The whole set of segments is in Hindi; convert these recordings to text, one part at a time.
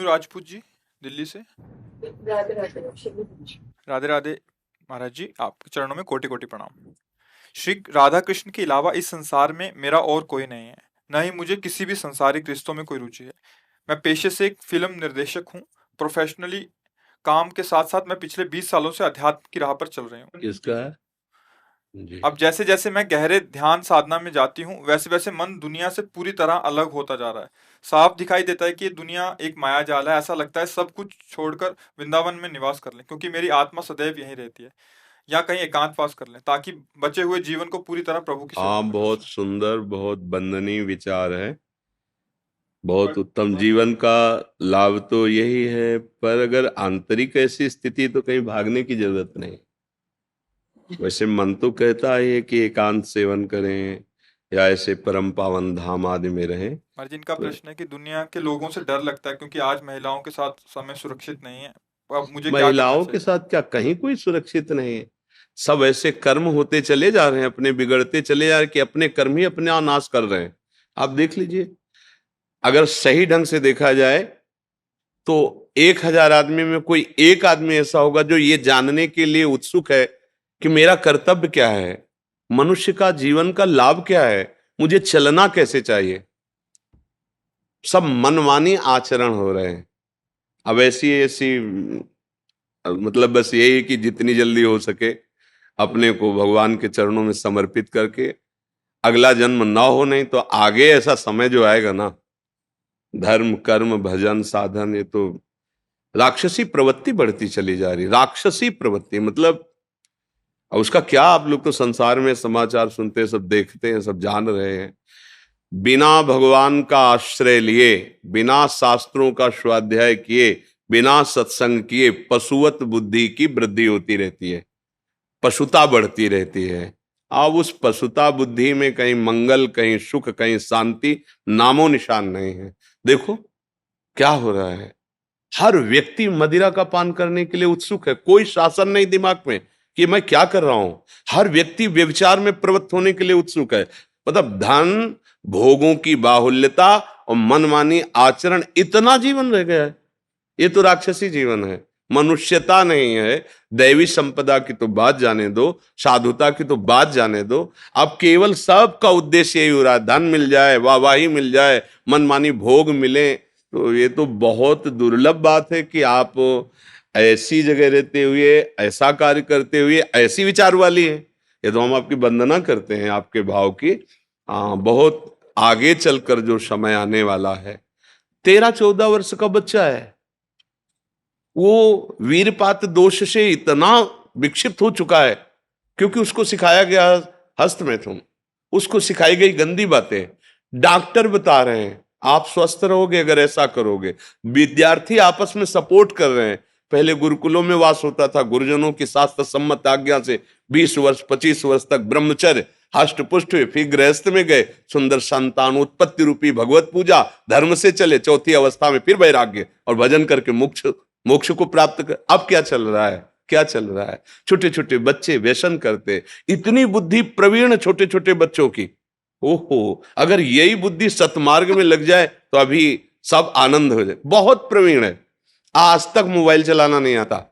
राजपूत जी, दिल्ली से। राधे राधे अभिषेक। राधे राधे महाराज जी, आपके चरणों में कोटि कोटि प्रणाम। श्री राधा कृष्ण के अलावा इस संसार में मेरा और कोई नहीं है, न ही मुझे किसी भी सांसारिक रिश्तों में कोई रुचि है। मैं पेशे से एक फिल्म निर्देशक हूँ। प्रोफेशनली काम के साथ साथ मैं पिछले 20 सालों से अध्यात्म की राह पर चल रही हूँ। किसका है जी? अब जैसे जैसे मैं गहरे ध्यान साधना में जाती हूँ, वैसे वैसे मन दुनिया से पूरी तरह अलग होता जा रहा है। साफ दिखाई देता है कि ये दुनिया एक माया जाल है। ऐसा लगता है सब कुछ छोड़कर वृंदावन में निवास कर लें, क्योंकि मेरी आत्मा सदैव यहीं रहती है। या कहीं एकांतवास कर लें, ताकि बचे हुए जीवन को पूरी तरह प्रभु की सेवा हाँ, में कर बहुत सकूं। सुंदर, बहुत वंदनीय विचार है। बहुत पर उत्तम। जीवन का लाभ तो यही है, पर अगर आंतरिक ऐसी स्थिति तो कहीं भागने की जरूरत नहीं। वैसे मन तो कहता है कि एकांत सेवन करें या ऐसे परम पावन धाम आदि में रहें। महाराज, इनका तो प्रश्न है कि दुनिया के लोगों से डर लगता है, क्योंकि आज महिलाओं के साथ समय सुरक्षित नहीं है। अब मुझे क्या करना महिलाओं के चाहिए? साथ क्या कहीं कोई सुरक्षित नहीं है। सब ऐसे कर्म होते चले जा रहे हैं, अपने बिगड़ते चले जा रहे हैं कि अपने कर्म ही अपने नाश कर रहे हैं। आप देख लीजिए, अगर सही ढंग से देखा जाए तो 1,000 आदमी में कोई एक आदमी ऐसा होगा जो ये जानने के लिए उत्सुक है कि मेरा कर्तव्य क्या है, मनुष्य का जीवन का लाभ क्या है, मुझे चलना कैसे चाहिए। सब मनमानी आचरण हो रहे हैं। अब ऐसी ऐसी मतलब बस यही कि जितनी जल्दी हो सके अपने को भगवान के चरणों में समर्पित करके अगला जन्म ना हो, नहीं तो आगे ऐसा समय जो आएगा ना, धर्म कर्म भजन साधन, ये तो राक्षसी प्रवृत्ति बढ़ती चली जा रही। राक्षसी प्रवृत्ति मतलब, और उसका क्या, आप लोग तो संसार में समाचार सुनते हैं, सब देखते हैं, सब जान रहे हैं। बिना भगवान का आश्रय लिए, बिना शास्त्रों का स्वाध्याय किए, बिना सत्संग किए पशुवत बुद्धि की वृद्धि होती रहती है, पशुता बढ़ती रहती है। अब उस पशुता बुद्धि में कहीं मंगल, कहीं सुख, कहीं शांति नामो निशान नहीं है। देखो क्या हो रहा है। हर व्यक्ति मदिरा का पान करने के लिए उत्सुक है, कोई शासन नहीं दिमाग में कि मैं क्या कर रहा हूं। हर व्यक्ति व्यभिचार में प्रवृत्त होने के लिए उत्सुक है। मतलब धन भोगों की बाहुल्यता और मनमानी आचरण, इतना जीवन रह गया है। ये तो राक्षसी जीवन है, मनुष्यता नहीं है। दैवी संपदा की तो बात जाने दो, साधुता की तो बात जाने दो। अब केवल सबका उद्देश्य यही हो रहा है, धन मिल जाए, वाहवाही मिल जाए, मनमानी भोग मिले। तो ये तो बहुत दुर्लभ बात है कि आप ऐसी जगह रहते हुए, ऐसा कार्य करते हुए ऐसी विचार वाली है। ये तो हम आपकी वंदना करते हैं, आपके भाव की। बहुत आगे चलकर जो समय आने वाला है, 13-14 वर्ष का बच्चा है, वो वीरपात दोष से इतना विक्षिप्त हो चुका है, क्योंकि उसको सिखाया गया हस्त में तुम, उसको सिखाई गई गंदी बातें। डॉक्टर बता रहे हैं आप स्वस्थ रहोगे अगर ऐसा करोगे। विद्यार्थी आपस में सपोर्ट कर रहे हैं। पहले गुरुकुलों में वास होता था, गुरुजनों की शास्त्र सम्मत आज्ञा से 20 वर्ष 25 वर्ष तक ब्रह्मचर्य हष्ट पुष्ट हुए, फिर गृहस्थ में गए, सुंदर संतान उत्पत्ति रूपी भगवत पूजा, धर्म से चले, चौथी अवस्था में फिर वैराग्य और भजन करके मोक्ष मोक्ष को प्राप्त कर। अब क्या चल रहा है, क्या चल रहा है? छोटे छोटे बच्चे व्यसन करते, इतनी बुद्धि प्रवीण छोटे छोटे बच्चों की। ओहो, अगर यही बुद्धि सतमार्ग में लग जाए तो अभी सब आनंद हो जाए। बहुत प्रवीण है, आज तक मोबाइल चलाना नहीं आता,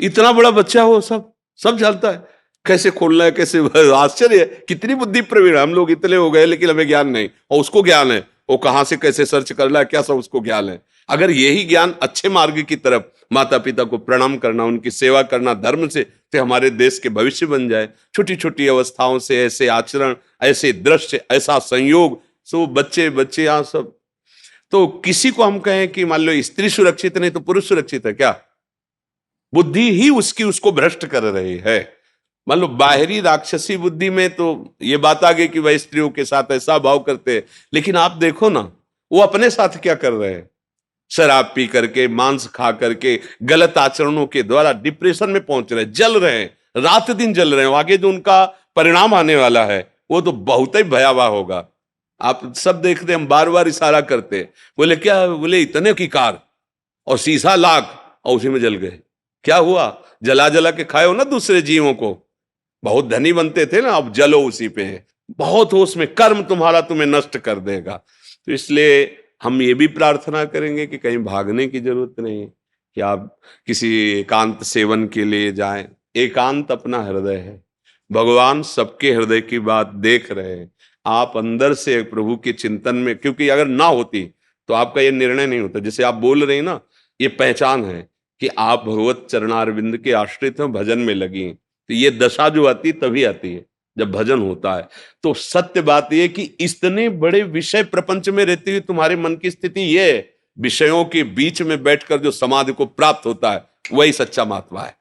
इतना बड़ा बच्चा हो, सब सब जानता है कैसे खोलना है, कैसे। आश्चर्य है, कितनी बुद्धि प्रवीण। हम लोग इतने हो गए लेकिन हमें ज्ञान नहीं, और उसको ज्ञान है, वो कहां से कैसे सर्च करना है, क्या सब उसको ज्ञान है। अगर यही ज्ञान अच्छे मार्ग की तरफ, माता पिता को प्रणाम करना, उनकी सेवा करना धर्म से, तो हमारे देश के भविष्य बन जाए। छोटी छोटी अवस्थाओं से ऐसे आचरण, ऐसे दृश्य, ऐसा संयोग, सो बच्चे बच्चे यहाँ सब। तो किसी को हम कहें कि मान लो स्त्री सुरक्षित नहीं तो पुरुष सुरक्षित है क्या? बुद्धि ही उसकी उसको भ्रष्ट कर रही है। मान लो बाहरी राक्षसी बुद्धि में तो ये बात आ गई कि वह स्त्रियों के साथ ऐसा भाव करते हैं, लेकिन आप देखो ना वो अपने साथ क्या कर रहे हैं। शराब पी करके, मांस खा करके, गलत आचरणों के द्वारा डिप्रेशन में पहुंच रहे हैं, जल रहे हैं, रात दिन जल रहे हैं। आगे जो उनका परिणाम आने वाला है वो तो बहुत ही भयावह होगा। आप सब देखते, हम बार बार इशारा करते, बोले क्या, बोले इतने की कार और शीशा लाख और उसी में जल गए। क्या हुआ? जला जला के खाए हो ना दूसरे जीवों को, बहुत धनी बनते थे ना, अब जलो उसी पे। बहुत हो उसमें कर्म तुम्हारा तुम्हें नष्ट कर देगा। तो इसलिए हम ये भी प्रार्थना करेंगे कि कहीं भागने की जरूरत नहीं है कि आप किसी एकांत सेवन के लिए जाएं। एकांत अपना हृदय है, भगवान सबके हृदय की बात देख रहे हैं। आप अंदर से प्रभु के चिंतन में, क्योंकि अगर ना होती तो आपका ये निर्णय नहीं होता। जैसे आप बोल रहे हैं ना, ये पहचान है कि आप भगवत चरणारविंद के आश्रित हैं, भजन में लगी हैं। तो ये दशा जो आती तभी आती है जब भजन होता है। तो सत्य बात यह कि इतने बड़े विषय प्रपंच में रहती हुई तुम्हारे मन की स्थिति ये है, विषयों के बीच में बैठकर जो समाधि को प्राप्त होता है वही सच्चा महात्मा है।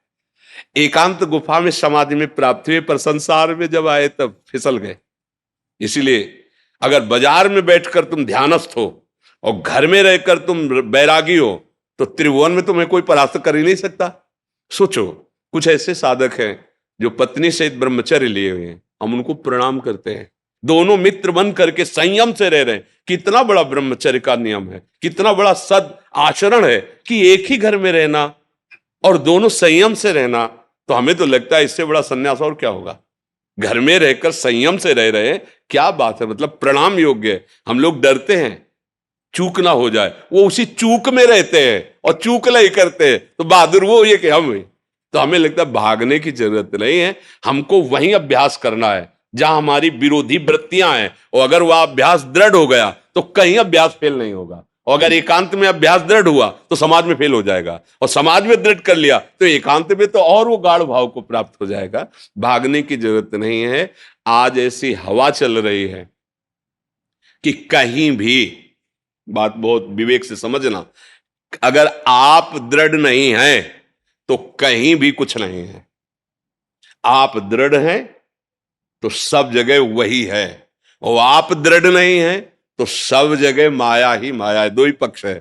एकांत गुफा में समाधि में प्राप्त हुए, पर संसार में जब आए तब फिसल गए। इसीलिए अगर बाजार में बैठकर तुम ध्यानस्थ हो और घर में रहकर तुम बैरागी हो तो त्रिभुवन में तुम्हें कोई परास्त कर ही नहीं सकता। सोचो, कुछ ऐसे साधक हैं जो पत्नी सहित ब्रह्मचर्य लिए हुए हैं, हम उनको प्रणाम करते हैं। दोनों मित्र बन करके संयम से रह रहे हैं। कितना बड़ा ब्रह्मचर्य का नियम है, कितना बड़ा सद आचरण है कि एक ही घर में रहना और दोनों संयम से रहना। तो हमें तो लगता है इससे बड़ा संन्यास और क्या होगा। घर में रहकर संयम से रह रहे हैं, क्या बात है, मतलब प्रणाम योग्य है। हम लोग डरते हैं चूक ना हो जाए, वो उसी चूक में रहते हैं और चूक नहीं करते हैं, तो बहादुर वो ये कि हम हुए। तो हमें लगता है भागने की जरूरत नहीं है, हमको वहीं अभ्यास करना है जहां हमारी विरोधी वृत्तियां हैं। और अगर वह अभ्यास दृढ़ हो गया तो कहीं अभ्यास फेल नहीं होगा। और अगर एकांत में अभ्यास दृढ़ हुआ तो समाज में फेल हो जाएगा, और समाज में दृढ़ कर लिया तो एकांत में तो और वो गाढ़ भाव को प्राप्त हो जाएगा। भागने की जरूरत नहीं है। आज ऐसी हवा चल रही है कि कहीं भी, बात बहुत विवेक से समझना, अगर आप दृढ़ नहीं हैं तो कहीं भी कुछ नहीं है। आप दृढ़ हैं तो सब जगह वही है, और आप दृढ़ नहीं हैं तो सब जगह माया ही माया है। दो ही पक्ष है।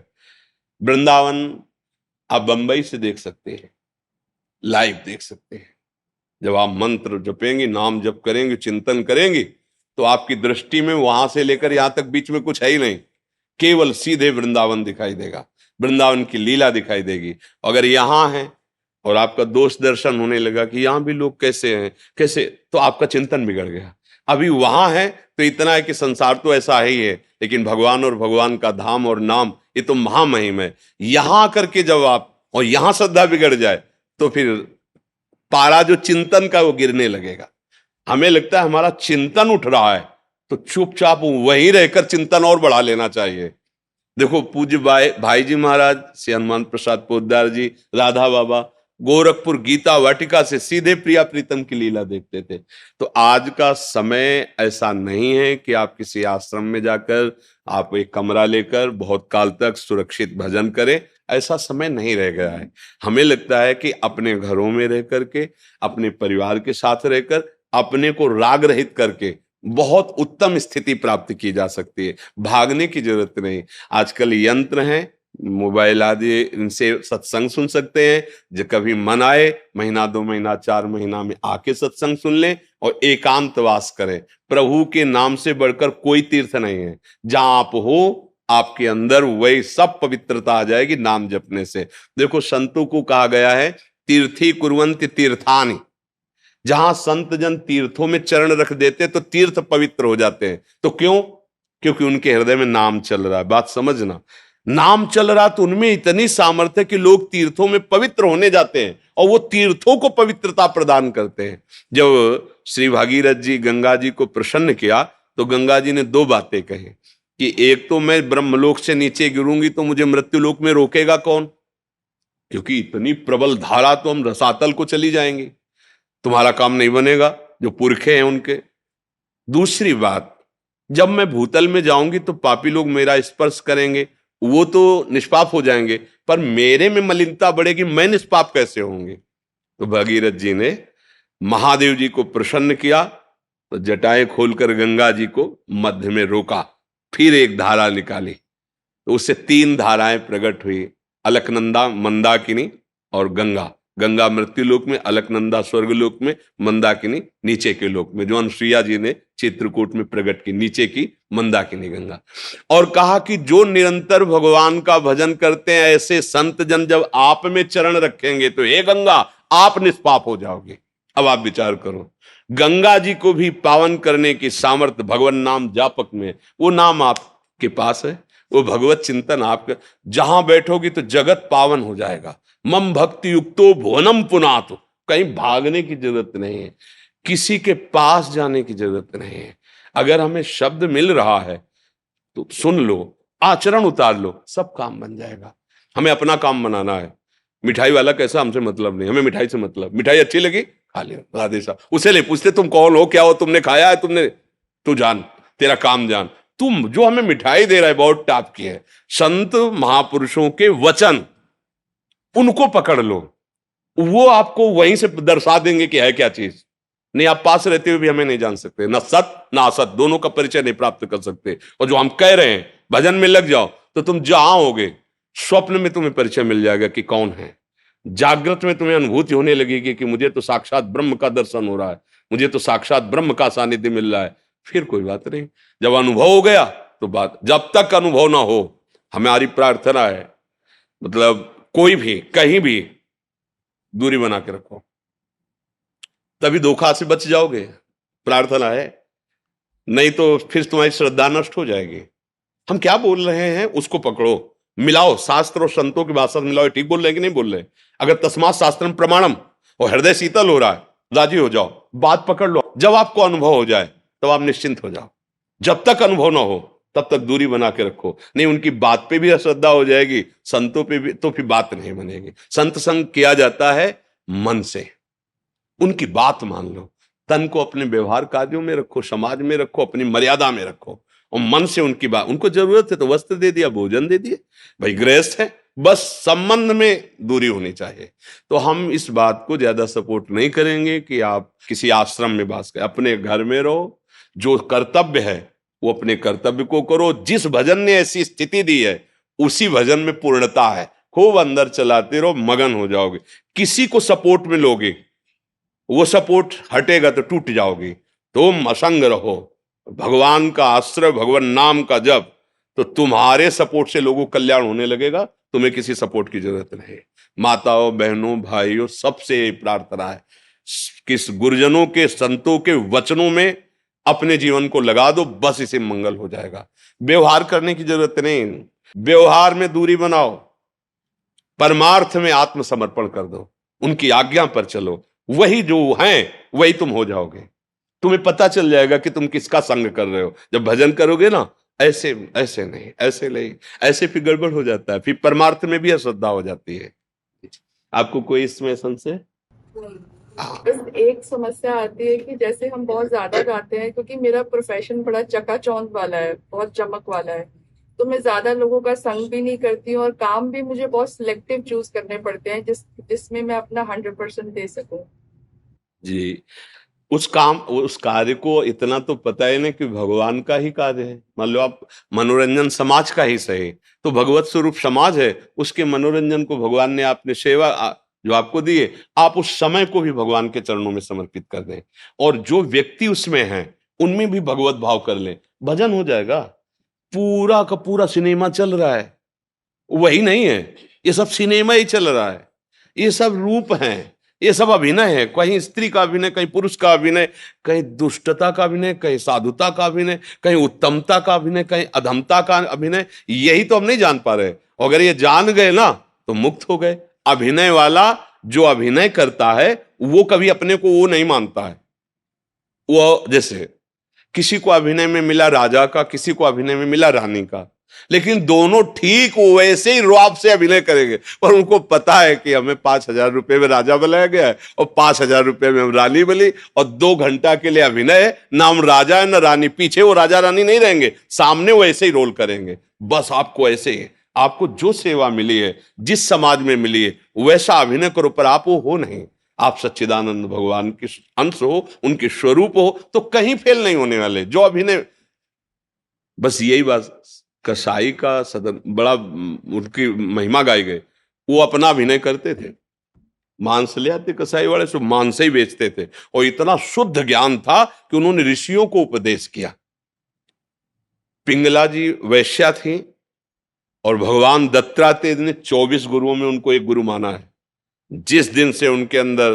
वृंदावन आप बंबई से देख सकते हैं, लाइव देख सकते हैं। जब आप मंत्र जपेंगे, नाम जप करेंगे, चिंतन करेंगे, तो आपकी दृष्टि में वहां से लेकर यहां तक बीच में कुछ है ही नहीं, केवल सीधे वृंदावन दिखाई देगा, वृंदावन की लीला दिखाई देगी। अगर यहां है और आपका दोष दर्शन होने लगा कि यहां भी लोग कैसे हैं कैसे, तो आपका चिंतन बिगड़ गया। अभी वहां है तो इतना है कि संसार तो ऐसा ही है, लेकिन भगवान और भगवान का धाम और नाम ये तो महामहिम है। यहां आकर के जब आप और यहां श्रद्धा बिगड़ जाए तो फिर पारा जो चिंतन का वो गिरने लगेगा। हमें लगता है हमारा चिंतन उठ रहा है तो चुपचाप वहीं रहकर चिंतन और बढ़ा लेना चाहिए। देखो, पूज्य भाई जी महाराज श्री हनुमान प्रसाद पोद्दार जी, राधा बाबा गोरखपुर गीता वाटिका से सीधे प्रिया प्रीतम की लीला देखते थे। तो आज का समय ऐसा नहीं है कि आप किसी आश्रम में जाकर आप एक कमरा लेकर बहुत काल तक सुरक्षित भजन करें, ऐसा समय नहीं रह गया है। हमें लगता है कि अपने घरों में रह करके, अपने परिवार के साथ रहकर, अपने को राग रहित करके बहुत उत्तम स्थिति प्राप्त की जा सकती है। भागने की जरूरत नहीं। आजकल यंत्र हैं, मोबाइल आदि, इनसे सत्संग सुन सकते हैं। जो कभी मन आए, महीना 2 महीना 4 महीना में आके सत्संग सुन लें और एकांतवास करें। प्रभु के नाम से बढ़कर कोई तीर्थ नहीं है। जहां आप हो आपके अंदर वही सब पवित्रता आ जाएगी नाम जपने से। देखो, संतों को कहा गया है तीर्थी कुर्वन्ति तीर्थानि। जहां संत जन तीर्थों में चरण रख देते तो तीर्थ पवित्र हो जाते हैं। तो क्यों? क्योंकि उनके हृदय में नाम चल रहा है। बात समझना, नाम चल रहा तो उनमें इतनी सामर्थ्य कि लोग तीर्थों में पवित्र होने जाते हैं और वो तीर्थों को पवित्रता प्रदान करते हैं। जब श्री भागीरथ जी गंगा जी को प्रसन्न किया तो गंगा जी ने 2 बातें कही कि एक तो मैं ब्रह्मलोक से नीचे गिरूंगी तो मुझे मृत्युलोक में रोकेगा कौन, क्योंकि इतनी प्रबल धारा तो हम रसातल को चली जाएंगे, तुम्हारा काम नहीं बनेगा, जो पुरखे हैं उनके। दूसरी बात, जब मैं भूतल में जाऊंगी तो पापी लोग मेरा स्पर्श करेंगे, वो तो निष्पाप हो जाएंगे, पर मेरे में मलिनता बढ़ेगी, मैं निष्पाप कैसे होंगे। तो भगीरथ जी ने महादेव जी को प्रसन्न किया तो जटाएं खोलकर गंगा जी को मध्य में रोका, फिर एक धारा निकाली तो उससे 3 धाराएं प्रकट हुई, अलकनंदा, मंदाकिनी और गंगा। गंगा मृत्युलोक में, अलकनंदा स्वर्गलोक में, मंदाकिनी नीचे के लोक में, जो अनुसुईया जी ने चित्रकूट में प्रकट की, नीचे की मंदाकिनी गंगा। और कहा कि जो निरंतर भगवान का भजन करते हैं ऐसे संत जन जब आप में चरण रखेंगे तो हे गंगा आप निष्पाप हो जाओगे। अब आप विचार करो, गंगा जी को भी पावन करने की सामर्थ्य भगवान नाम जापक में, वो नाम आपके पास है, वो भगवत चिंतन आपके जहां बैठोगी तो जगत पावन हो जाएगा। मम भक्ति युक्तो भुवनम पुनातु, कहीं भागने की जरूरत नहीं है, किसी के पास जाने की जरूरत नहीं है। अगर हमें शब्द मिल रहा है तो सुन लो, आचरण उतार लो, सब काम बन जाएगा। हमें अपना काम बनाना है। मिठाई वाला कैसा, हमसे मतलब नहीं, हमें मिठाई से मतलब। मिठाई अच्छी लगी, खा लिया, राधे साहब। उसे नहीं पूछते तुम कौन हो, क्या हो, तुमने खाया है, तुमने, तू जान, तेरा काम जान। तुम जो हमें मिठाई दे रहा है बहुत टाप की है, संत महापुरुषों के वचन, उनको पकड़ लो, वो आपको वहीं से दर्शा देंगे कि है क्या चीज। नहीं, आप पास रहते हुए भी हमें नहीं जान सकते, ना सत ना असत, दोनों का परिचय नहीं प्राप्त कर सकते। और जो हम कह रहे हैं, भजन में लग जाओ तो तुम जहां होगे, स्वप्न में तुम्हें परिचय मिल जाएगा कि कौन है। जागृत में तुम्हें अनुभूति होने लगेगी कि मुझे तो साक्षात ब्रह्म का दर्शन हो रहा है, मुझे तो साक्षात ब्रह्म का सानिध्य मिल रहा है। फिर कोई बात नहीं, जब अनुभव हो गया तो बात, जब तक अनुभव ना हो, हमारी प्रार्थना है, मतलब कोई भी कहीं भी दूरी बना के रखो, तभी धोखा से बच जाओगे। प्रार्थना है, नहीं तो फिर तुम्हारी श्रद्धा नष्ट हो जाएगी। हम क्या बोल रहे हैं उसको पकड़ो, मिलाओ, शास्त्र और संतों की भाषा में मिलाओ, ठीक बोल रहे हैं कि नहीं बोल रहे। अगर तस्मात् शास्त्रम प्रमाणम और हृदय शीतल हो रहा है, राजी हो जाओ, बात पकड़ लो। जब आपको अनुभव हो जाए तब आप निश्चिंत हो जाओ। जब तक अनुभव ना हो तब तक दूरी बना के रखो। नहीं, उनकी बात पे भी अश्रद्धा हो जाएगी, संतों पे भी, तो फिर बात नहीं बनेगी। संत संग किया जाता है मन से, उनकी बात मान लो, तन को अपने व्यवहार कार्यों में रखो, समाज में रखो, अपनी मर्यादा में रखो, और मन से उनकी बात, उनको जरूरत है तो वस्त्र दे दिया, भोजन दे दिए, भाई गृहस्थ है, बस संबंध में दूरी होनी चाहिए। तो हम इस बात को ज्यादा सपोर्ट नहीं करेंगे कि आप किसी आश्रम में वास करें, अपने घर में रहो, जो कर्तव्य है वो अपने कर्तव्य को करो। जिस भजन ने ऐसी स्थिति दी है उसी भजन में पूर्णता है, खूब अंदर चलाते रहो, मगन हो जाओगे। किसी को सपोर्ट में लोगे, वो सपोर्ट हटेगा तो टूट जाओगे। तुम असंग रहो, भगवान का आश्रय, भगवान नाम का जप, तो तुम्हारे सपोर्ट से लोगों का कल्याण होने लगेगा, तुम्हें किसी सपोर्ट की जरूरत नहीं। माताओं, बहनों, भाइयों, सबसे प्रार्थना है, किस गुरुजनों के, संतों के वचनों में अपने जीवन को लगा दो, बस इसे मंगल हो जाएगा। व्यवहार करने की जरूरत नहीं, व्यवहार में दूरी बनाओ, परमार्थ में आत्मसमर्पण कर दो, उनकी आज्ञा पर चलो, वही जो हैं वही तुम हो जाओगे। तुम्हें पता चल जाएगा कि तुम किसका संग कर रहे हो। जब भजन करोगे ना, ऐसे ऐसे नहीं, ऐसे नहीं, ऐसे फिर गड़बड़ हो जाता है, फिर परमार्थ में भी अश्रद्धा हो जाती है। आपको कोई इसमें संशय? बस एक समस्या आती है कि जैसे हम बहुत ज्यादा गाते हैं, क्योंकि मेरा प्रोफेशन बड़ा चकाचौंध वाला है, बहुत चमक वाला है, तो मैं ज्यादा लोगों का संग भी नहीं करती हूँ, और काम भी मुझे बहुत सिलेक्टिव चूज करने पड़ते हैं जिसमें मैं अपना 100% दे सकूं। जी, उस कार्य को इतना तो पता है ना कि भगवान का ही कार्य है। मान लो आप मनोरंजन समाज का ही सही, तो भगवत स्वरूप समाज है, उसके मनोरंजन को भगवान ने आपने सेवा जो आपको दी है, आप उस समय को भी भगवान के चरणों में समर्पित कर दें, और जो व्यक्ति उसमें है उनमें भी भगवत भाव कर लें, भजन हो जाएगा। पूरा का पूरा सिनेमा चल रहा है, वही नहीं है, ये सब सिनेमा ही चल रहा है, ये सब रूप हैं, ये सब अभिनय है। कहीं स्त्री का अभिनय, कहीं पुरुष का अभिनय, कहीं दुष्टता का अभिनय, कहीं साधुता का अभिनय, कहीं उत्तमता का अभिनय, कहीं अधमता का अभिनय। यही तो हम नहीं जान पा रहे। अगर ये जान गए ना तो मुक्त हो गए। अभिनय वाला जो अभिनय करता है वो कभी अपने को वो नहीं मानता है। वो जैसे किसी को अभिनय में मिला राजा का, किसी को अभिनय में मिला रानी का, लेकिन दोनों ठीक वैसे ही रुआब से अभिनय करेंगे, पर उनको पता है कि हमें 5,000 रुपए में राजा बनाया गया है और 5,000 रुपए में हम रानी बनी, और 2 घंटा के लिए अभिनय है, ना हम राजा है ना रानी। पीछे वो राजा रानी नहीं रहेंगे, सामने वो ऐसे ही रोल करेंगे। बस आपको ऐसे ही, आपको जो सेवा मिली है, जिस समाज में मिली है, वैसा अभिनय करो, पर आप वो हो नहीं। आप सच्चिदानंद भगवान के अंश हो, उनके स्वरूप हो, तो कहीं फेल नहीं होने वाले। जो अभिनय, बस यही बात, कसाई का सदन बड़ा उनकी महिमा गाई गई, वो अपना अभिनय करते थे, मांस ले आते कसाई वाले, सो मांस ही बेचते थे, और इतना शुद्ध ज्ञान था कि उन्होंने ऋषियों को उपदेश किया। पिंगला जी वैश्या थी, और भगवान दत्तात्रेय ने 24 गुरुओं में उनको एक गुरु माना है। जिस दिन से उनके अंदर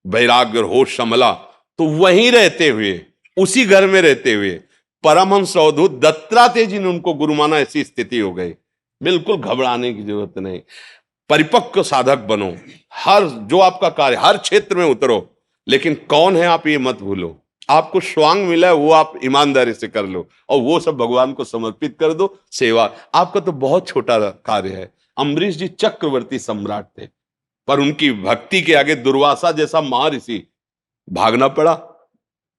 वैराग्य और होश संभला, तो वहीं रहते हुए, उसी घर में रहते हुए परमहंस अवधूत दत्तात्रेय जी ने उनको गुरु माना, ऐसी स्थिति हो गई। बिल्कुल घबराने की जरूरत नहीं, परिपक्व साधक बनो, हर जो आपका कार्य हर क्षेत्र में उतरो, लेकिन कौन है आप ये मत भूलो। आपको स्वांग मिला है वो आप ईमानदारी से कर लो और वो सब भगवान को समर्पित कर दो। सेवा आपका तो बहुत छोटा कार्य है। अम्बरीश जी चक्रवर्ती सम्राट थे, पर उनकी भक्ति के आगे दुर्वासा जैसा महर्षि भागना पड़ा।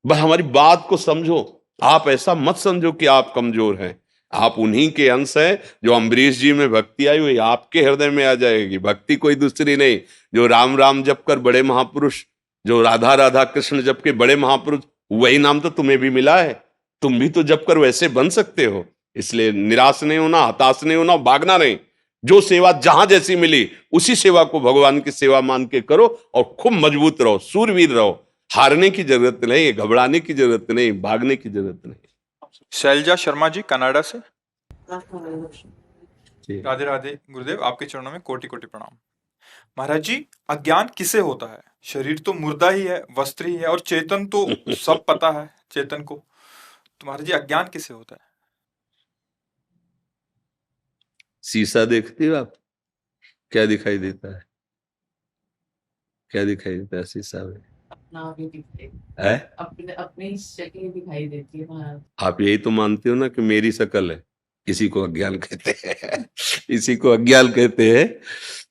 बस हमारी बात को समझो, आप ऐसा मत समझो कि आप कमजोर हैं, आप उन्हीं के अंश हैं। जो अम्बरीश जी में भक्ति आई हुई आपके हृदय में आ जाएगी। भक्ति कोई दूसरी नहीं। जो राम राम जप कर बड़े महापुरुष, जो राधा राधा कृष्ण जप के बड़े महापुरुष, वही नाम तो तुम्हें भी मिला है। तुम भी तो जप कर वैसे बन सकते हो। इसलिए निराश नहीं होना, हताश नहीं होना, भागना नहीं। जो सेवा जहां जैसी मिली उसी सेवा को भगवान की सेवा मान के करो और खूब मजबूत रहो, सूरवीर रहो। हारने की जरूरत नहीं, घबराने की जरूरत नहीं, भागने की जरूरत नहीं। शैलजा शर्मा जी कनाडा से। जी। राधे राधे गुरुदेव, आपके चरणों में कोटि कोटि प्रणाम। महाराज जी, अज्ञान किसे होता है? शरीर तो मुर्दा ही है, वस्त्र ही है, और चेतन तो सब पता है चेतन को। तो महाराज जी, अज्ञान किसे होता है? शीशा देखते हो आप, क्या दिखाई देता है? क्या दिखाई देता है शीशा में? अपना भी दिखाई है? अपनी शक्ल दिखाई देती है महाराज। आप यही तो मानते हो ना कि मेरी शक्ल है। इसी को अज्ञान कहते हैं। इसी को अज्ञान कहते हैं।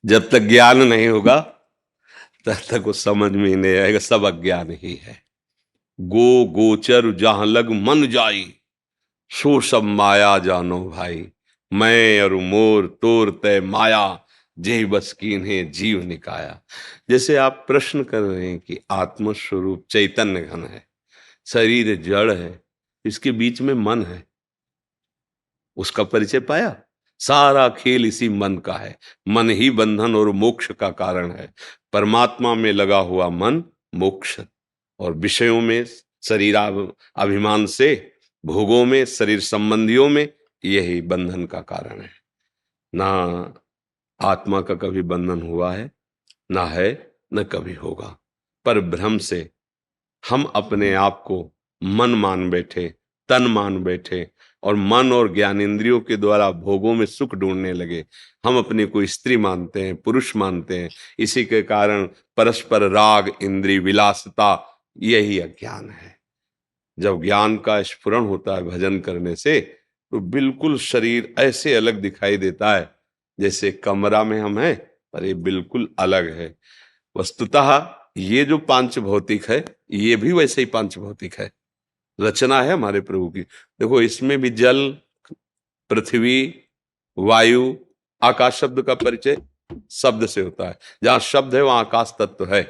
जब तक ज्ञान नहीं होगा तब तक वो समझ में ही नहीं आएगा, सब अज्ञान ही है। गो गोचर जहां लग मन जाई, सो सब माया जानो भाई। मैं और मोर तोर तय माया, जे बस कीन्हे जीव निकाया। जैसे आप प्रश्न कर रहे हैं कि आत्म स्वरूप चैतन्य घन है, शरीर जड़ है, इसके बीच में मन है, उसका परिचय पाया। सारा खेल इसी मन का है। मन ही बंधन और मोक्ष का कारण है। परमात्मा में लगा हुआ मन मोक्ष, और विषयों में शरीर अभिमान से, भोगों में, शरीर संबंधियों में, यही बंधन का कारण है। ना आत्मा का कभी बंधन हुआ है, ना है, न कभी होगा। पर भ्रम से हम अपने आप को मन मान बैठे, तन मान बैठे, और मन और ज्ञानेंद्रियों के द्वारा भोगों में सुख ढूंढने लगे। हम अपने को स्त्री मानते हैं, पुरुष मानते हैं। इसी के कारण परस्पर राग, इंद्रिय विलासिता, यही अज्ञान है। जब ज्ञान का स्फुरण होता है भजन करने से, तो बिल्कुल शरीर ऐसे अलग दिखाई देता है जैसे कमरा में हम हैं, पर ये बिल्कुल अलग है। वस्तुतः ये जो पांच भौतिक है, ये भी वैसे ही पांच भौतिक है, रचना है हमारे प्रभु की। देखो, इसमें भी जल, पृथ्वी, वायु, आकाश शब्द का परिचय शब्द से होता है। जहां शब्द है वहां आकाश तत्व है।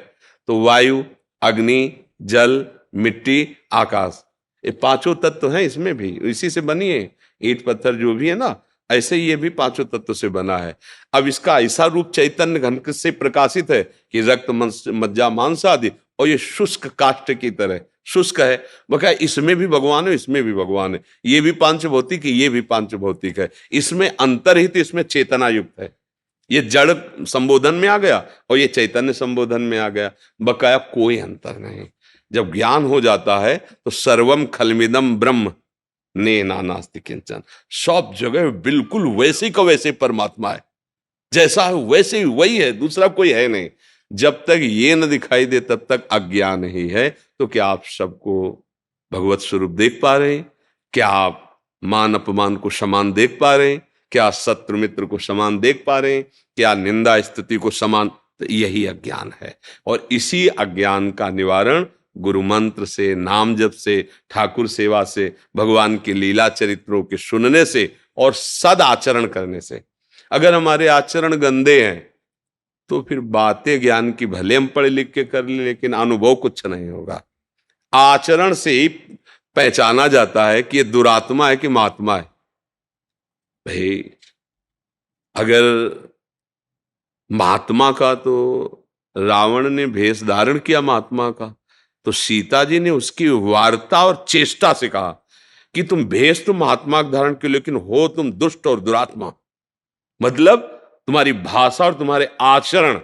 तो वायु, अग्नि, जल, मिट्टी, आकाश, ये पांचों तत्व हैं। इसमें भी इसी से बनी है। ईंट पत्थर जो भी है ना, ऐसे ही ये भी पांचों तत्व से बना है। अब इसका ऐसा रूप चैतन्य घन से प्रकाशित है कि रक्त, मज्जा, मांस आदि, और ये शुष्क काष्ठ की तरह शुष्क है। बका इसमें भी भगवान है, इसमें भी भगवान है। ये भी पांच भौतिक है, ये भी पांच भौतिक है। इसमें अंतर्हित, इसमें चेतना युक्त है। ये जड़ संबोधन में आ गया और ये चैतन्य संबोधन में आ गया। बकाया कोई अंतर नहीं। जब ज्ञान हो जाता है तो सर्वम खलमिदम ब्रह्म ने नानास्ति किंचन, सब जगह बिल्कुल वैसे का वैसे परमात्मा है। जैसा है वैसे ही वही है, दूसरा कोई है नहीं। जब तक ये न दिखाई दे तब तक अज्ञान ही है। तो क्या आप सबको भगवत स्वरूप देख पा रहे हैं? क्या आप मान अपमान को समान देख पा रहे हैं? क्या शत्रु मित्र को समान देख पा रहे हैं? क्या निंदा स्तुति को समान? तो यही अज्ञान है। और इसी अज्ञान का निवारण गुरु मंत्र से, नाम जप से, ठाकुर सेवा से, भगवान के लीला चरित्रों के सुनने से और सद आचरण करने से। अगर हमारे आचरण गंदे हैं तो फिर बातें ज्ञान की भले हम पढ़ लिख के कर ले, लेकिन अनुभव कुछ नहीं होगा। आचरण से ही पहचाना जाता है कि ये दुरात्मा है कि महात्मा है। भाई अगर महात्मा का, तो रावण ने भेष धारण किया महात्मा का, तो सीता जी ने उसकी वार्ता और चेष्टा से कहा कि तुम भेष तो महात्मा का धारण किया, लेकिन हो तुम दुष्ट और दुरात्मा। मतलब तुम्हारी भाषा और तुम्हारे आचरण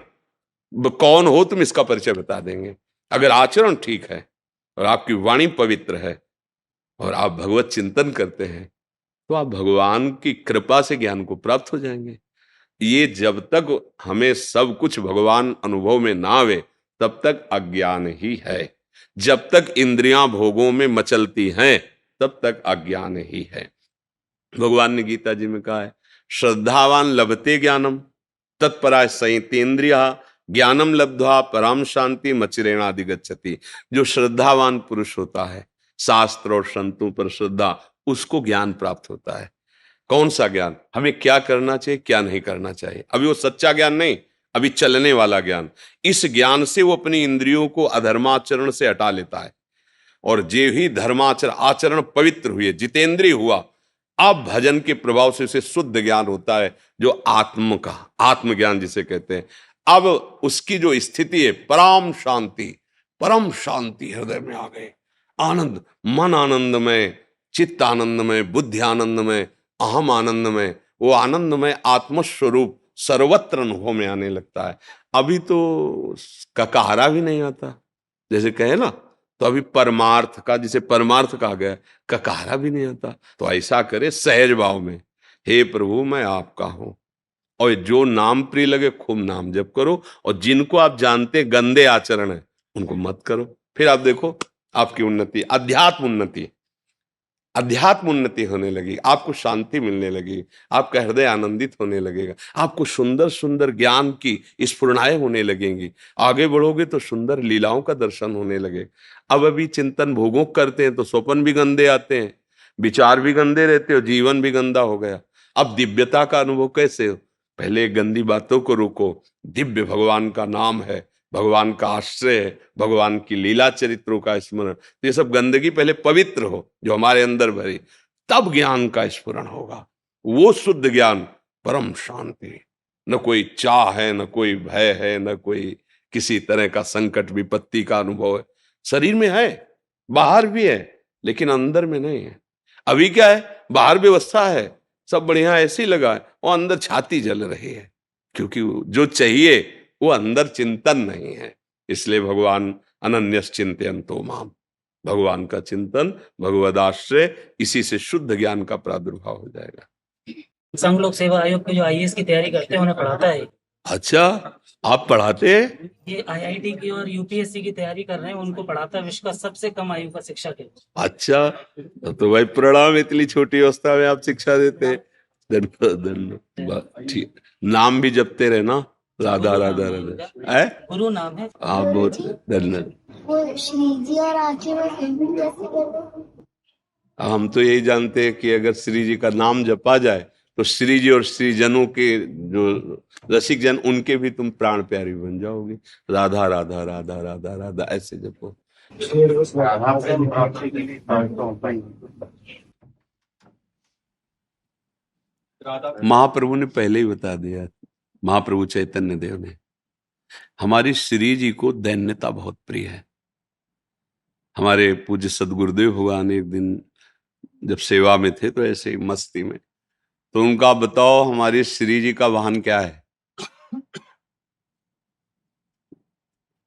कौन हो तुम, इसका परिचय बता देंगे। अगर आचरण ठीक है और आपकी वाणी पवित्र है और आप भगवत चिंतन करते हैं तो आप भगवान की कृपा से ज्ञान को प्राप्त हो जाएंगे। ये जब तक हमें सब कुछ भगवान अनुभव में ना आवे तब तक अज्ञान ही है। जब तक इंद्रियां भोगों में मचलती हैं तब तक अज्ञान ही है। भगवान ने गीता जी में कहा है, श्रद्धावान लभते ज्ञानम तत्पराय संयतेन्द्रिया ज्ञानम लब्ध्वा पराम शांति मचिरेणाधिगच्छति। जो श्रद्धावान पुरुष होता है, शास्त्र और संतों पर श्रद्धा, उसको ज्ञान प्राप्त होता है। कौन सा ज्ञान? हमें क्या करना चाहिए, क्या नहीं करना चाहिए। अभी वो सच्चा ज्ञान नहीं, अभी चलने वाला ज्ञान। इस ज्ञान से वो अपनी इंद्रियों को अधर्माचरण से हटा लेता है, और जे ही धर्माचरण आचरण पवित्र हुए, जितेंद्रिय हुआ, अब भजन के प्रभाव से उसे शुद्ध ज्ञान होता है, जो आत्म का आत्मज्ञान जिसे कहते हैं। अब उसकी जो स्थिति है, परम शांति हृदय में आ गए। आनंद, मन आनंदमय, चित्त आनंदमय, बुद्धि आनंदमय, अहम आनंदमय, वो आनंदमय आत्मस्वरूप सर्वत्र अनुभव में आने लगता है। अभी तो ककारा भी नहीं आता, जैसे कहे ना, तो अभी परमार्थ का, जिसे परमार्थ कहा गया, ककारा भी नहीं आता। तो ऐसा करे सहज भाव में, हे प्रभु मैं आपका हूं, और जो नाम प्रिय लगे खूब नाम जप करो, और जिनको आप जानते गंदे आचरण है उनको मत करो। फिर आप देखो आपकी उन्नति, अध्यात्म उन्नति होने लगी, आपको शांति मिलने लगी, आपका हृदय आनंदित होने लगेगा, आपको सुंदर सुंदर ज्ञान की स्फुरणाएं होने लगेंगी। आगे बढ़ोगे तो सुंदर लीलाओं का दर्शन होने लगे। अब अभी चिंतन भोगों करते हैं तो स्वप्न भी गंदे आते हैं, विचार भी गंदे रहते हो, जीवन भी गंदा हो गया। अब दिव्यता का अनुभव कैसे हो? पहले गंदी बातों को रोको, दिव्य भगवान का नाम है, भगवान का आश्रय है, भगवान की लीला चरित्रों का स्मरण, तो ये सब गंदगी पहले पवित्र हो जो हमारे अंदर भरी, तब ज्ञान का स्फुरण होगा। वो शुद्ध ज्ञान, परम शांति, न कोई चाह है, न कोई भय है, न कोई किसी तरह का संकट विपत्ति का अनुभव है। शरीर में है, बाहर भी है, लेकिन अंदर में नहीं है। अभी क्या है, बाहर व्यवस्था है, सब बढ़िया ऐसे ही लगा है, और अंदर छाती जल रही है, क्योंकि जो चाहिए वो अंदर चिंतन नहीं है। इसलिए भगवान अनन्यस चिंतयन्तो माम, भगवान का चिंतन, भगवदाश्रय, इसी से शुद्ध ज्ञान का प्रादुर्भाव हो जाएगा। संघ लोक सेवा आयोग के जो आईएएस की तैयारी करते हैं उन्हें पढ़ाता है। अच्छा, आप पढ़ाते हैं? ये आईआईटी की और यूपीएससी की तैयारी कर रहे हैं, उनको पढ़ाता है, विश्व का सबसे कम आयु का शिक्षक है। अच्छा, तो भाई प्रणाम, इतनी छोटी अवस्था में आप शिक्षा देते हैं। धन्यवाद। ठीक, नाम भी जपते रहे ना, राधा राधा राधा है, गुरु नाम है। आप बहुत धन्यवाद। श्रीजी और आके वो सेविंग कैसे करें? हम तो यही जानते हैं कि अगर श्री जी का नाम जपा जाए तो श्री जी और श्रीजनों के जो रसिक जन, उनके भी तुम प्राण प्यारी बन जाओगे। राधा राधा राधा राधा राधा ऐसे जपो। महाप्रभु ने पहले ही बता दिया, महाप्रभु चैतन्य देव ने, हमारी श्री जी को दैन्यता बहुत प्रिय है। हमारे पूज्य सदगुरुदेव भगवान एक दिन जब सेवा में थे तो ऐसे ही मस्ती में, तो उनका बताओ हमारी श्री जी का वाहन क्या है?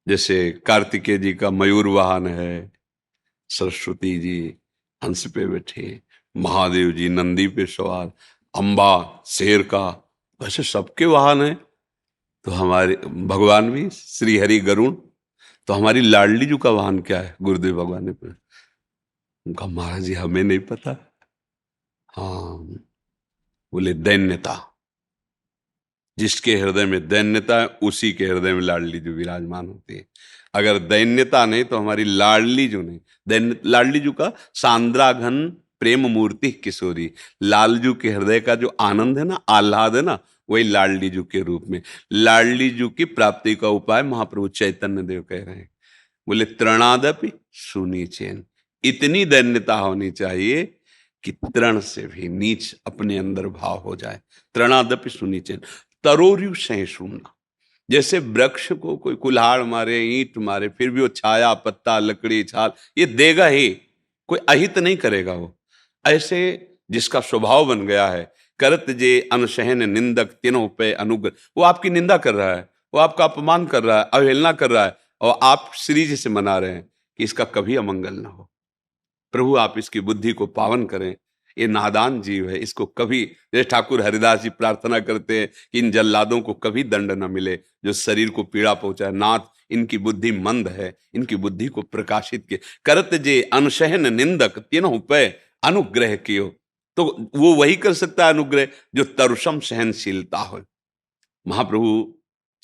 जैसे कार्तिकेय जी का मयूर वाहन है, सरस्वती जी हंस पे बैठे, महादेव जी नंदी पे सवार, अंबा शेर का, वैसे सबके वाहन है। तो हमारे भगवान भी श्री हरि गरुण। तो हमारी लाडली जी का वाहन क्या है? गुरुदेव भगवान ने पूछा। उनका महाराज जी हमें नहीं पता। हाँ, बोले दैन्यता। जिसके हृदय में दैन्यता है उसी के हृदय में लाडली जो विराजमान होती है। अगर दैन्यता नहीं तो हमारी लाडली जो नहीं, लाडली जू का सांद्राघन प्रेम मूर्ति किशोरी, लालजू के हृदय का जो आनंद है ना, आह्लाद है ना, वही लाडली जू के रूप में। लाडली जू की प्राप्ति का उपाय महाप्रभु चैतन्य देव कह रहे हैं। बोले तृणादपि सुनीचेन, इतनी दैन्यता होनी चाहिए कि तृण से भी नीच अपने अंदर भाव हो जाए। तृणादपि सुनीचेन, तरोर्यु सहिष्णुना। जैसे वृक्ष को कोई कुल्हाड़ मारे, ईंट मारे, फिर भी वो छाया, पत्ता, लकड़ी, छाल ये देगा ही, कोई अहित नहीं करेगा वो। ऐसे जिसका स्वभाव बन गया है, करत जे अनसहन निंदक तीनों पे अनुग्रह, वो आपकी निंदा कर रहा है, वो आपका अपमान कर रहा है, अवहेलना कर रहा है, और आप श्री जी से मना रहे हैं कि इसका कभी अमंगल ना हो। प्रभु आप इसकी बुद्धि को पावन करें, ये नादान जीव है, इसको कभी, जैसे ठाकुर हरिदास जी प्रार्थना करते हैं कि इन जल्लादों को कभी दंड न मिले जो शरीर को पीड़ा पहुंचाए। नाथ इनकी बुद्धि मंद है, इनकी बुद्धि को प्रकाशित किए। करत जे अनशहन निंदक तीनों पे अनुग्रह कियो, तो वो वही कर सकता है अनुग्रह जो तरुषम सहनशीलता हो। महाप्रभु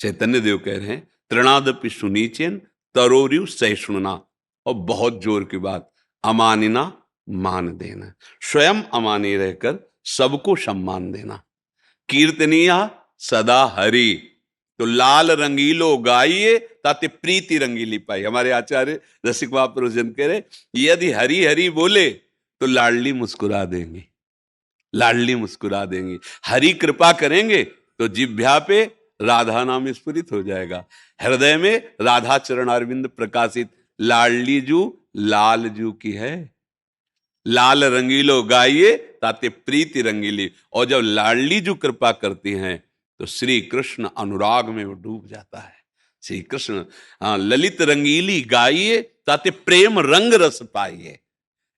चैतन्य देव कह रहे हैं तृणादपि सुनीचेन तरोरिव सहिष्णुना, और बहुत जोर की बात, अमानिना मान देना, स्वयं अमानी रहकर सबको सम्मान देना। कीर्तनिया सदा हरि, तो लाल रंगीलो गाइए ताते प्रीति रंगीली पाई। हमारे आचार्य रसिक महापुरुष जन कह रहे यदि हरि हरि बोले तो लाडली मुस्कुरा देंगे, लाडली मुस्कुरा देंगी। हरि कृपा करेंगे तो जिह्वा पे राधा नाम स्फुरित हो जाएगा, हृदय में राधा चरण अरविंद प्रकाशित। लाडली जू लाल जू की है, लाल रंगीलो गाइए ताते प्रीति रंगीली। और जब लाडली जू कृपा करती हैं तो श्री कृष्ण अनुराग में वो डूब जाता है। श्री कृष्ण ललित रंगीली गाइए ताते प्रेम रंग रस पाइए।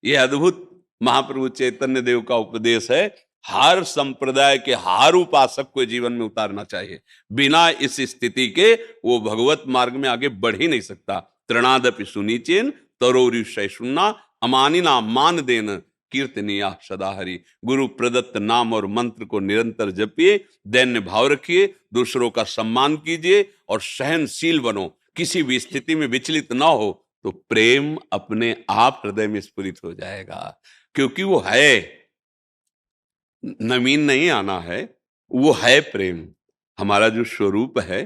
ये अद्भुत महाप्रभु चैतन्य देव का उपदेश है, हर संप्रदाय के हर उपासक को जीवन में उतारना चाहिए। बिना इस स्थिति के वो भगवत मार्ग में आगे बढ़ ही नहीं सकता। तृणादपि सुनीचेन तरोरि सहिष्णुना, अमानिना मान देन, कीर्तनिया सदा हरि। गुरु प्रदत्त नाम और मंत्र को निरंतर जपिए, दैन्य भाव रखिए, दूसरों का सम्मान कीजिए और सहनशील बनो। किसी भी स्थिति में विचलित ना हो तो प्रेम अपने आप हृदय में स्फुरित हो जाएगा, क्योंकि वो है, नवीन नहीं आना है, वो है प्रेम। हमारा जो स्वरूप है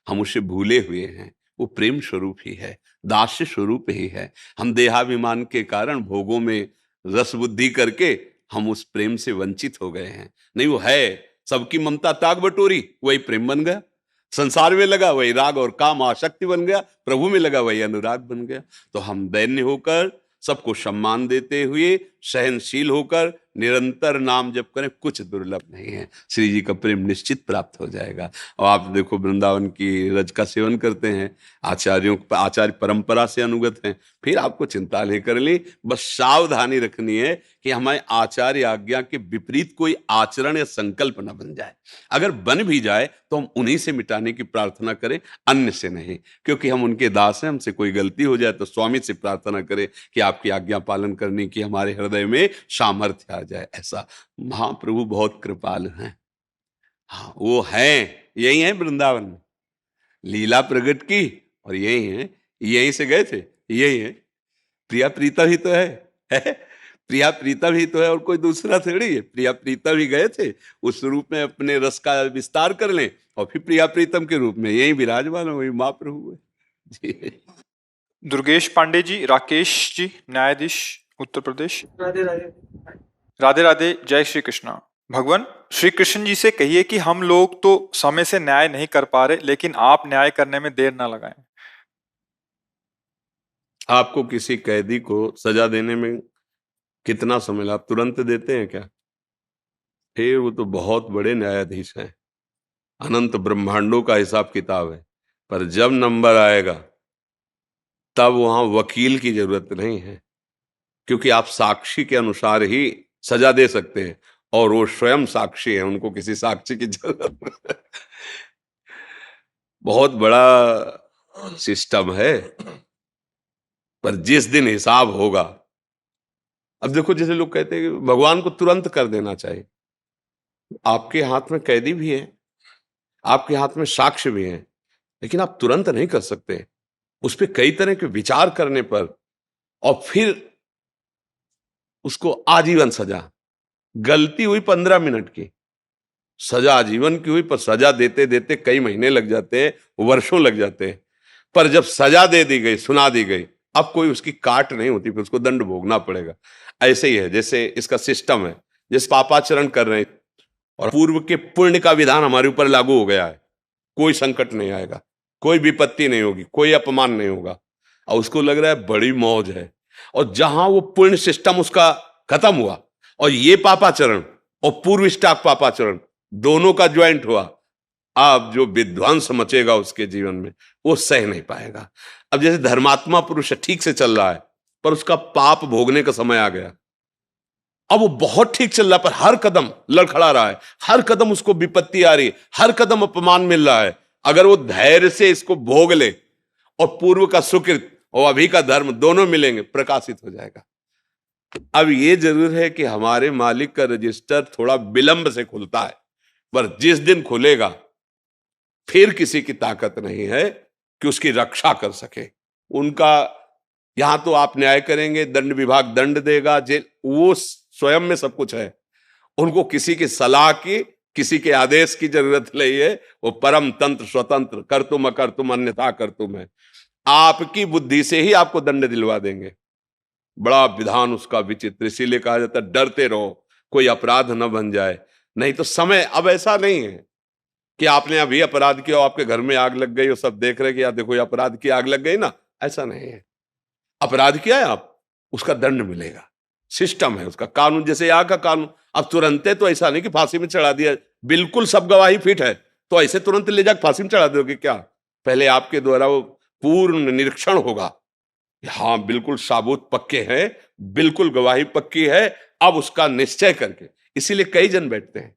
हम उसे भूले हुए हैं, वो प्रेम स्वरूप ही है, दास्य स्वरूप ही है। हम देहाभिमान के कारण भोगों में रस बुद्धि करके हम उस प्रेम से वंचित हो गए हैं। नहीं, वो है, सबकी ममता ताग बटोरी, वही प्रेम बन गया। संसार में लगा वही राग और काम आसक्ति बन गया, प्रभु में लगा वही अनुराग बन गया। तो हम दैन्य होकर, सबको सम्मान देते हुए, सहनशील होकर निरंतर नाम जप करें, कुछ दुर्लभ नहीं है। श्री जी का प्रेम निश्चित प्राप्त हो जाएगा। और आप देखो वृंदावन की रज का सेवन करते हैं, आचार्य परंपरा से अनुगत हैं, फिर आपको चिंता नहीं करनी। बस सावधानी रखनी है कि हमारे आचार्य आज्ञा के विपरीत कोई आचरण या संकल्प न बन जाए। अगर बन भी जाए तो हम उन्हीं से मिटाने की प्रार्थना करें, अन्य से नहीं, क्योंकि हम उनके दास हैं। हमसे कोई गलती हो जाए तो स्वामी से प्रार्थना करें कि आपकी आज्ञा पालन करने की हमारे हृदय में सामर्थ्य आ जाए। ऐसा महाप्रभु बहुत कृपालु हैं। हाँ, वो हैं, यही है वृंदावन में लीला प्रकट की, और यही है, यहीं से गए थे, यही है। प्रिया प्रीता भी तो है प्रिया प्रीता भी तो है, और कोई दूसरा थोड़ी है। प्रिया प्रीता भी गए थे, उस रूप में अपने रस का विस्तार कर लें, और फिर प्रिया प्रीतम के रूप में यही विराजमान हो, वही महाप्रभु है जी। दुर्गेश पांडे जी, राकेश जी, न्यायाधीश, उत्तर प्रदेश। राधे राधे। राधे राधे। जय श्री कृष्णा। भगवान श्री कृष्ण जी से कहिए कि हम लोग तो समय से न्याय नहीं कर पा रहे, लेकिन आप न्याय करने में देर ना लगाएं। आपको किसी कैदी को सजा देने में कितना समय, आप तुरंत देते हैं क्या? फिर वो तो बहुत बड़े न्यायाधीश हैं, अनंत ब्रह्मांडों का हिसाब किताब है। पर जब नंबर आएगा तब वहां वकील की जरूरत नहीं है, क्योंकि आप साक्षी के अनुसार ही सजा दे सकते हैं, और वो स्वयं साक्षी है, उनको किसी साक्षी की जरूरत नहीं। बहुत बड़ा सिस्टम है। पर जिस दिन हिसाब होगा, अब देखो जैसे लोग कहते हैं कि भगवान को तुरंत कर देना चाहिए। आपके हाथ में कैदी भी है, आपके हाथ में साक्ष्य भी है, लेकिन आप तुरंत नहीं कर सकते। उस पर कई तरह के विचार करने पर, और फिर उसको आजीवन सजा। गलती हुई 15 मिनट की, सजा आजीवन की हुई, पर सजा देते देते कई महीने लग जाते हैं, वर्षों लग जाते हैं। पर जब सजा दे दी गई, सुना दी गई, अब कोई उसकी काट नहीं होती, फिर उसको दंड भोगना पड़ेगा। ऐसे ही है, जैसे इसका सिस्टम है, जैसे पापाचरण कर रहे हैं और पूर्व के पुण्य का विधान हमारे ऊपर लागू हो गया है, कोई संकट नहीं आएगा, कोई विपत्ति नहीं होगी, कोई अपमान नहीं होगा, और उसको लग रहा है बड़ी मौज है। और जहां वो पुण्य सिस्टम उसका खत्म हुआ और ये पापाचरण और पूर्व स्टॉक पापाचरण दोनों का ज्वाइंट हुआ, अब जो विध्वंस मचेगा उसके जीवन में वो सह नहीं पाएगा। अब जैसे धर्मात्मा पुरुष ठीक से चल रहा है, पर उसका पाप भोगने का समय आ गया। अब वो बहुत ठीक चल रहा है, पर हर कदम लड़खड़ा रहा है, हर कदम उसको विपत्ति आ रही है, हर कदम अपमान मिल रहा है। अगर वो धैर्य से इसको भोग ले और पूर्व का सुकृत और अभी का धर्म दोनों मिलेंगे, प्रकाशित हो जाएगा। अब ये जरूर है कि हमारे मालिक का रजिस्टर थोड़ा विलंब से खुलता है, पर जिस दिन खुलेगा फिर किसी की ताकत नहीं है कि उसकी रक्षा कर सके। उनका यहां तो आप न्याय करेंगे, दंड विभाग दंड देगा, जेल, वो स्वयं में सब कुछ है। उनको किसी की सलाह की, किसी के आदेश की जरूरत नहीं है। वो परम तंत्र स्वतंत्र, कर तुम अकर तुम अन्यथा कर तुम है। आपकी बुद्धि से ही आपको दंड दिलवा देंगे। बड़ा विधान उसका विचित्र, इसीलिए कहा जाता है डरते रहो कोई अपराध न बन जाए। नहीं तो समय अब ऐसा नहीं है कि आपने अभी अपराध किया, आपके घर में आग लग गई और सब देख रहे कि यार देखो ये अपराध की आग लग गई ना, ऐसा नहीं है। अपराध किया है आप, उसका दंड मिलेगा, सिस्टम है उसका, कानून जैसे यहाँ का कानून। अब तुरंत तो ऐसा नहीं कि फांसी में चढ़ा दिया, बिल्कुल सब गवाही फिट है तो ऐसे तुरंत ले जाकर फांसी में चढ़ा दोगे क्या? पहले आपके द्वारा वो पूर्ण निरीक्षण होगा, हाँ बिल्कुल साबुत पक्के हैं, बिल्कुल गवाही पक्की है, अब उसका निश्चय करके। इसीलिए कई जन बैठते हैं,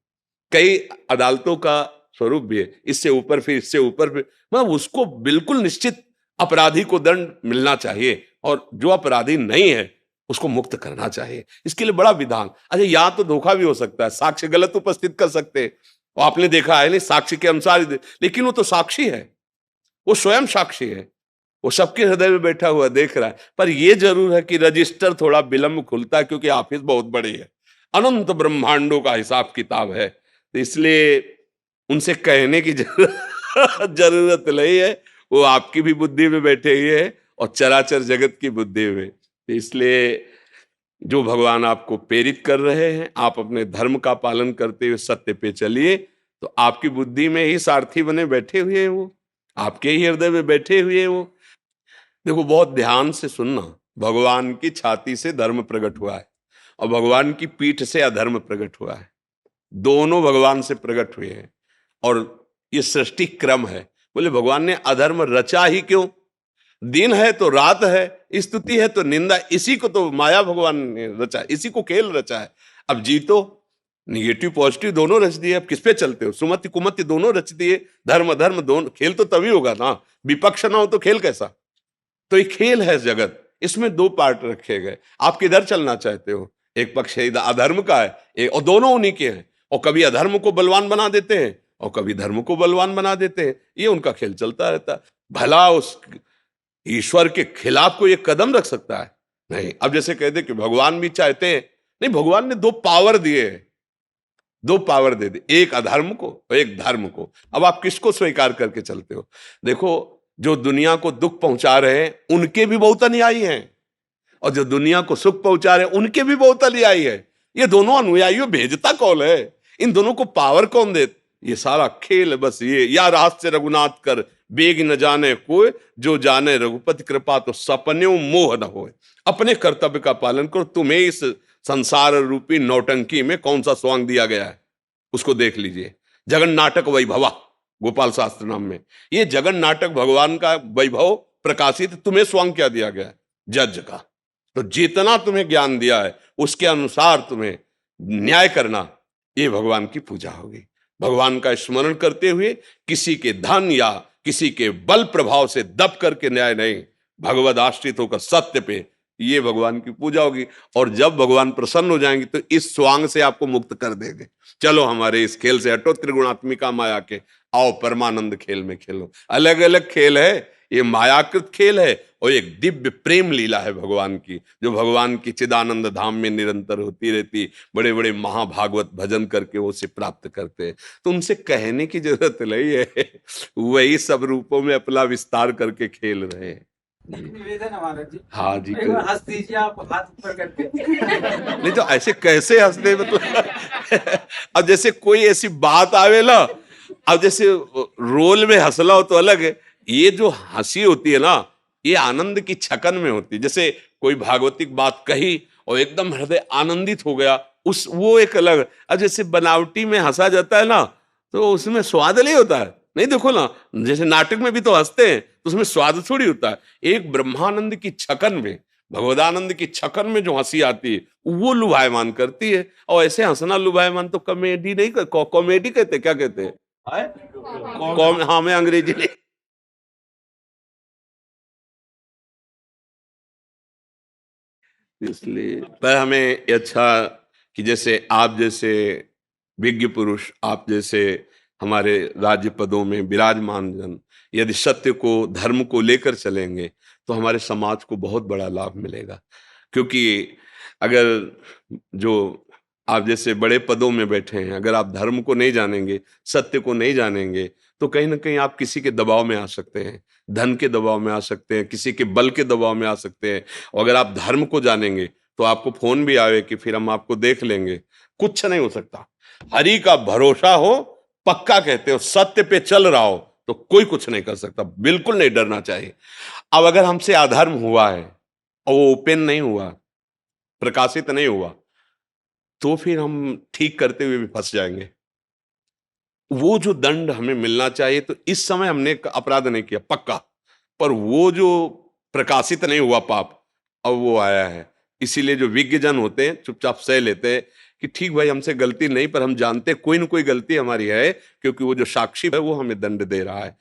कई अदालतों का स्वरूप भी है, इससे ऊपर फिर इससे ऊपर फिर, मतलब उसको बिल्कुल निश्चित अपराधी को दंड मिलना चाहिए और जो अपराधी नहीं है उसको मुक्त करना चाहिए। इसके लिए बड़ा विधान। अच्छा, यहां तो धोखा भी हो सकता है, साक्ष्य गलत उपस्थित कर सकते हैं, और आपने देखा है नहीं साक्ष्य के अनुसार लेकिन वो तो साक्षी है, वो स्वयं साक्षी है, वो सबके हृदय में बैठा हुआ देख रहा है। पर यह जरूर है कि रजिस्टर थोड़ा विलंब खुलता है, क्योंकि ऑफिस बहुत बड़ी है, अनंत ब्रह्मांडों का हिसाब किताब है, तो इसलिए उनसे कहने की जरूरत नहीं है। वो आपकी भी बुद्धि में बैठे हुए है और चराचर जगत की बुद्धि में। तो इसलिए जो भगवान आपको प्रेरित कर रहे हैं, आप अपने धर्म का पालन करते हुए सत्य पे चलिए, तो आपकी बुद्धि में ही सारथी बने बैठे हुए हैं, वो आपके ही हृदय में बैठे हुए हैं वो। देखो बहुत ध्यान से सुनना, भगवान की छाती से धर्म प्रकट हुआ है और भगवान की पीठ से अधर्म प्रकट हुआ है, दोनों भगवान से प्रकट हुए हैं। और ये सृष्टि क्रम है। बोले भगवान ने अधर्म रचा ही क्यों? दिन है तो रात है, स्तुति है तो निंदा, इसी को तो माया भगवान ने रचा, इसी को खेल रचा है। अब जीतो, निगेटिव पॉजिटिव दोनों रच दिए, अब किस पे चलते हो? सुमति कुमति दोनों रच दिए, धर्म अधर्म दोनों। खेल तो तभी होगा ना, विपक्ष ना हो तो खेल कैसा? तो ये खेल है जगत, इसमें दो पार्ट रखे गए। आप किधर चलना चाहते हो? एक पक्ष अधर्म का है और दोनों उन्हीं के हैं, और कभी अधर्म को बलवान बना देते हैं और कभी धर्म को बलवान बना देते हैं। ये उनका खेल चलता रहता है। भला उस ईश्वर के खिलाफ कोई एक कदम रख सकता है? नहीं। अब जैसे कहते कि भगवान भी चाहते हैं, नहीं, भगवान ने दो पावर दिए हैं, दो पावर दे दी, एक अधर्म को और एक धर्म को। अब आप किसको स्वीकार करके चलते हो? देखो, जो दुनिया को दुख पहुंचा रहे हैं उनके भी बहुत अनुयायी हैं, और जो दुनिया को सुख पहुंचा रहे हैं उनके भी बहुत अनुयायी है। ये दोनों अनुयायियों भेजता कौन है? इन दोनों को पावर कौन दे? ये सारा खेल बस ये, या रहस्य रघुनाथ कर बेग न जाने कोई, जो जाने रघुपति कृपा तो सपने मोह न होए। अपने कर्तव्य का पालन करो। तुम्हें इस संसार रूपी नौटंकी में कौन सा स्वांग दिया गया है उसको देख लीजिए। जगन नाटक वैभवा, गोपाल शास्त्र नाम में ये जगन नाटक भगवान का वैभव प्रकाशित, तुम्हें स्वांग क्या दिया गया है? जज का। तो जितना तुम्हें ज्ञान दिया है उसके अनुसार तुम्हें न्याय करना, ये भगवान की पूजा होगी। भगवान का स्मरण करते हुए किसी के धन या किसी के बल प्रभाव से दब करके न्याय नहीं, भगवद आश्रित होकर सत्य पे, ये भगवान की पूजा होगी। और जब भगवान प्रसन्न हो जाएंगे तो इस स्वांग से आपको मुक्त कर देंगे। चलो हमारे इस खेल से हटो, त्रिगुणात्मिका माया के, आओ परमानंद खेल में खेलो। अलग अलग खेल है, ये मायाकृत खेल है और एक दिव्य प्रेम लीला है भगवान की, जो भगवान की चिदानंद धाम में निरंतर होती रहती। बड़े बड़े महाभागवत भजन करके वो उसे प्राप्त करते हैं। तो उनसे कहने की जरूरत नहीं है, वही सब रूपों में अपना विस्तार करके खेल रहे हैं। निवेदन है महाराज जी, हाँ जी, एक बार हंस दीजिए आप, हाथ ऊपर करके। नहीं तो ऐसे कैसे हंसते, मतलब अब जैसे कोई ऐसी बात आवे ना, अब जैसे रोल में हंसला हो तो अलग है, ये जो हंसी होती है ना, ये आनंद की छकन में होती है। जैसे कोई भागवतिक बात कही और एकदम हृदय आनंदित हो गया, उस वो एक अलग। अब जैसे बनावटी में हंसा जाता है ना, तो उसमें स्वाद नहीं होता है। नहीं, देखो ना, जैसे नाटक में भी तो हंसते हैं तो उसमें स्वाद थोड़ी होता है। एक ब्रह्मानंद की छकन में भगवदानंद की छकन में जो हंसी आती है वो लुभायमान करती है। और ऐसे हंसना लुभायमान तो कॉमेडी नहीं कॉमेडी कहते, क्या कहते हैं? हाँ, मैं अंग्रेजी नहीं। इसलिए पर हमें ये अच्छा कि जैसे आप जैसे विज्ञ पुरुष, आप जैसे हमारे राज्य पदों में विराजमान जन यदि सत्य को, धर्म को लेकर चलेंगे तो हमारे समाज को बहुत बड़ा लाभ मिलेगा। क्योंकि अगर जो आप जैसे बड़े पदों में बैठे हैं, अगर आप धर्म को नहीं जानेंगे, सत्य को नहीं जानेंगे, तो कहीं ना कहीं आप किसी के दबाव में आ सकते हैं, धन के दबाव में आ सकते हैं, किसी के बल के दबाव में आ सकते हैं। और अगर आप धर्म को जानेंगे तो आपको फोन भी आवे कि फिर हम आपको देख लेंगे, कुछ नहीं हो सकता। हरि का भरोसा हो, पक्का कहते हो, सत्य पे चल रहा हो तो कोई कुछ नहीं कर सकता। बिल्कुल नहीं डरना चाहिए। अब अगर हमसे अधर्म हुआ है और वो ओपन नहीं हुआ, प्रकाशित नहीं हुआ, तो फिर हम ठीक करते हुए भी फंस जाएंगे। वो जो दंड हमें मिलना चाहिए, तो इस समय हमने अपराध नहीं किया पक्का, पर वो जो प्रकाशित नहीं हुआ पाप, अब वो आया है। इसीलिए जो विज्ञ जन होते हैं चुपचाप सह लेते हैं कि ठीक भाई, हमसे गलती नहीं, पर हम जानते कोई ना कोई गलती हमारी है, क्योंकि वो जो साक्षी है वो हमें दंड दे रहा है।